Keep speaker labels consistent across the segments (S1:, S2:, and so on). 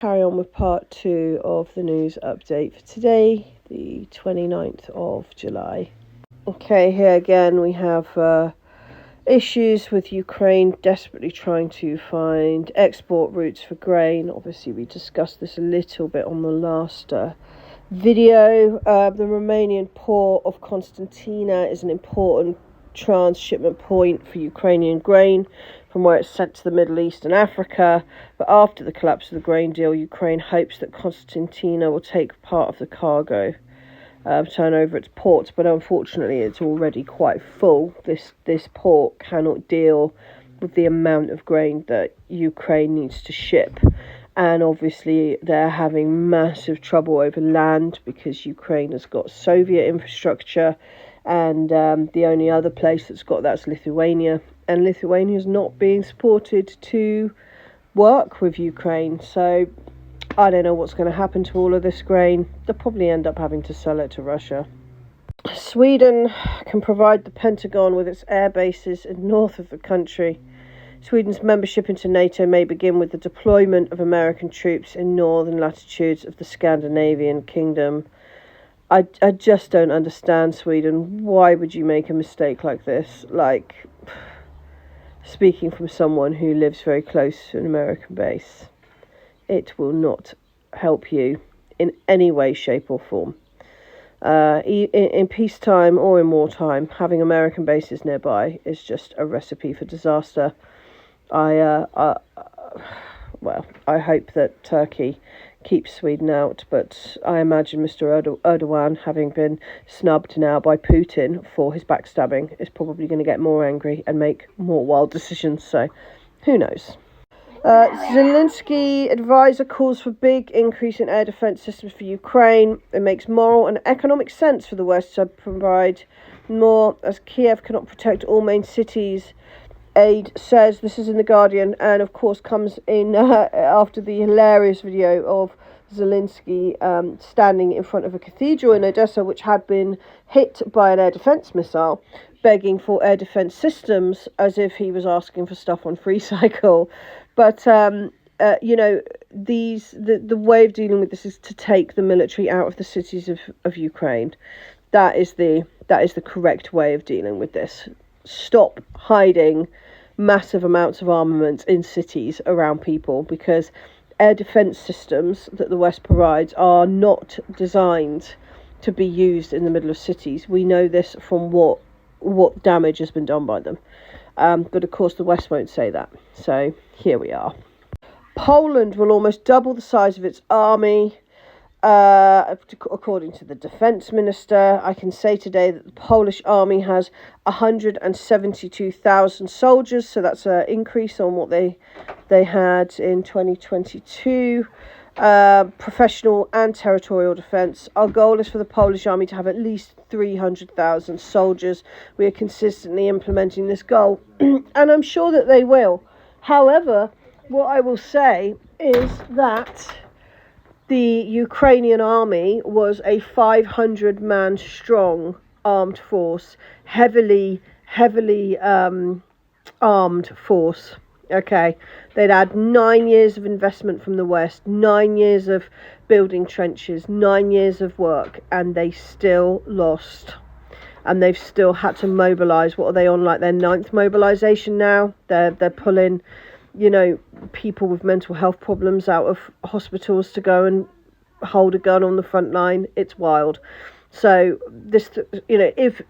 S1: Carry on with part 2 of the news update for today, the 29th of July. Okay, here again we have issues with Ukraine desperately trying to find export routes for grain. Obviously, we discussed this a little bit on the last video. The Romanian port of Constantina is an important transshipment point for Ukrainian grain from where it's sent to the Middle East and Africa. But after the collapse of the grain deal, Ukraine hopes that Constantina will take part of the cargo, turn over its ports, but unfortunately it's already quite full. This port cannot deal with the amount of grain that Ukraine needs to ship. And obviously they're having massive trouble over land because Ukraine has got Soviet infrastructure, and the only other place that's got that's Lithuania. And Lithuania is not being supported to work with Ukraine. So I don't know what's going to happen to all of this grain. They'll probably end up having to sell it to Russia. Sweden can provide the Pentagon with its air bases in north of the country. Sweden's membership into NATO may begin with the deployment of American troops in northern latitudes of the Scandinavian kingdom. I just don't understand Sweden. Why would you make a mistake like this? Like, speaking from someone who lives very close to an American base, it will not help you in any way, shape or form. In peacetime or in wartime, having American bases nearby is just a recipe for disaster. I hope that Turkey keeps Sweden out, but I imagine Mr. Erdogan, having been snubbed now by Putin for his backstabbing, is probably going to get more angry and make more wild decisions, so who knows. Zielinski advisor calls for big increase in air defence systems for Ukraine. It makes moral and economic sense for the West to provide more, as Kiev cannot protect all main cities. Aid says. This is in The Guardian, and of course comes in after the hilarious video of Zielinski standing in front of a cathedral in Odessa which had been hit by an air defence missile, begging for air defence systems as if he was asking for stuff on free cycle. But the way of dealing with this is to take the military out of the cities of Ukraine. That is the correct way of dealing with this. Stop hiding massive amounts of armaments in cities around people, because air defence systems that the West provides are not designed to be used in the middle of cities. We know this from what damage has been done by them. But of course the West won't say that. So here we are. Poland will almost double the size of its army. According to the defence minister, I can say today that the Polish army has 172,000 soldiers, so that's an increase on what they had in 2022. Professional and territorial defence. Our goal is for the Polish army to have at least 300,000 soldiers. We are consistently implementing this goal, and I'm sure that they will. However, what I will say is that the Ukrainian army was a 500-man strong armed force, heavily armed force. Okay, they'd had 9 years of investment from the West, 9 years of building trenches, 9 years of work, and they still lost. And they've still had to mobilise. What are they on, like their 9th mobilisation now? They're pulling, people with mental health problems out of hospitals to go and hold a gun on the front line. It's wild. So this, if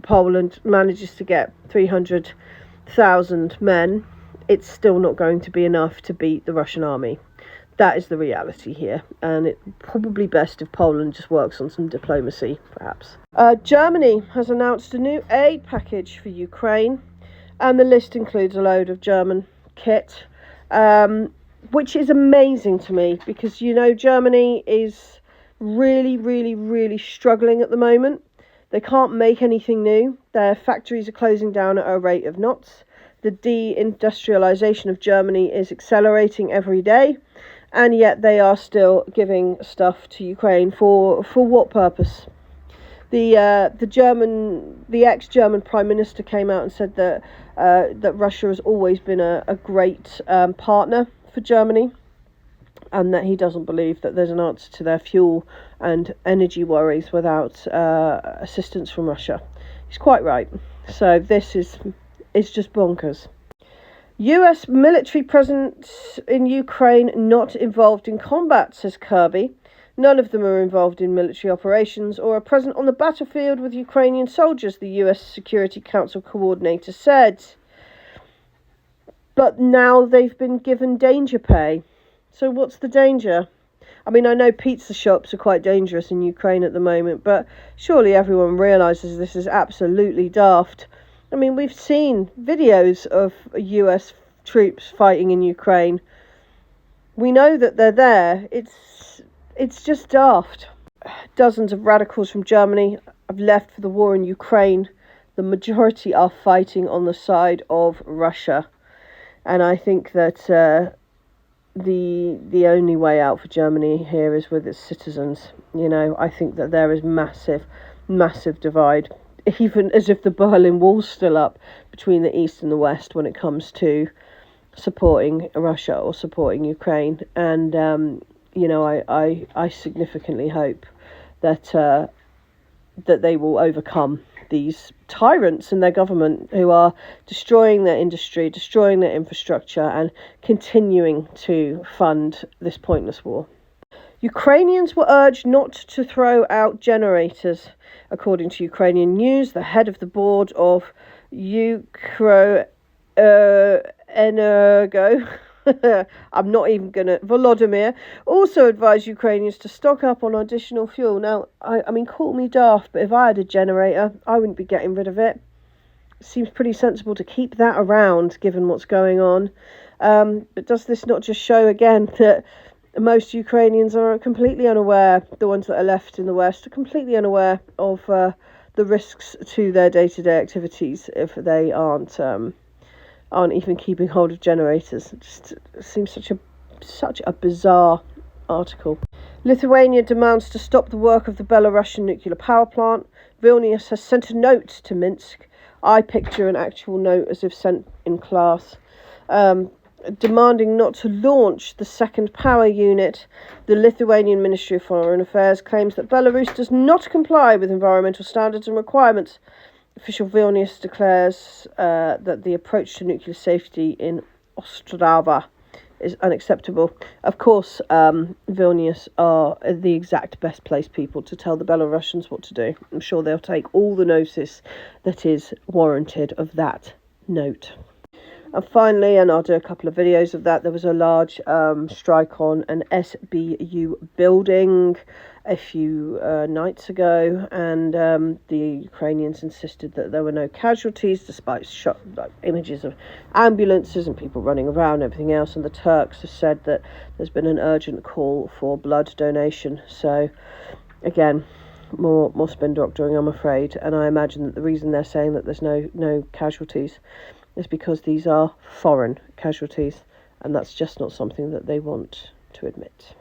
S1: Poland manages to get 300,000 men, it's still not going to be enough to beat the Russian army. That is the reality here, and it's probably best if Poland just works on some diplomacy, perhaps. Germany has announced a new aid package for Ukraine, and the list includes a load of German kit, which is amazing to me, because Germany is really struggling at the moment. They can't make anything new. Their factories are closing down at a rate of knots. The deindustrialization of Germany is accelerating every day, and yet they are still giving stuff to Ukraine for what purpose? The ex-German Prime Minister came out and said that Russia has always been a great partner for Germany. and that he doesn't believe that there's an answer to their fuel and energy worries without assistance from Russia. He's quite right. So this is just bonkers. US military presence in Ukraine not involved in combat, says Kirby. None of them are involved in military operations or are present on the battlefield with Ukrainian soldiers, the US Security Council coordinator said. But now they've been given danger pay. So what's the danger? I mean, I know pizza shops are quite dangerous in Ukraine at the moment, but surely everyone realises this is absolutely daft. I mean, we've seen videos of US troops fighting in Ukraine. We know that they're there. It's just daft. Dozens of radicals from Germany have left for the war in Ukraine. The majority are fighting on the side of Russia. And I think that the only way out for Germany here is with its citizens. You know, I think that there is massive divide, even as if the Berlin Wall's still up between the East and the West when it comes to supporting Russia or supporting Ukraine. And, you know, I significantly hope that that they will overcome these tyrants in their government who are destroying their industry, destroying their infrastructure, and continuing to fund this pointless war. Ukrainians were urged not to throw out generators. According to Ukrainian news, the head of the board of Ukroenergo, I'm not even going to, Volodymyr, also advised Ukrainians to stock up on additional fuel. Now, I mean, call me daft, but if I had a generator, I wouldn't be getting rid of it. It seems pretty sensible to keep that around, given what's going on. But does this not just show, again, that most Ukrainians are completely unaware, the ones that are left in the West, are completely unaware of the risks to their day-to-day activities if they aren't even keeping hold of generators. It just seems such a bizarre article. Lithuania demands to stop the work of the Belarusian nuclear power plant. Vilnius has sent a note to Minsk. I picture an actual note as if sent in class, demanding not to launch the second power unit. The Lithuanian Ministry of Foreign Affairs claims that Belarus does not comply with environmental standards and requirements. Official Vilnius declares that the approach to nuclear safety in Ostrava is unacceptable. Of course, Vilnius are the exact best placed people to tell the Belarusians what to do. I'm sure they'll take all the notice that is warranted of that note. And finally, and I'll do a couple of videos of that, there was a large strike on an SBU building a few nights ago, and the Ukrainians insisted that there were no casualties, despite images of ambulances and people running around and everything else. And the Turks have said that there's been an urgent call for blood donation. So, again, more spin doctoring, I'm afraid. And I imagine that the reason they're saying that there's no casualties is because these are foreign casualties, and that's just not something that they want to admit.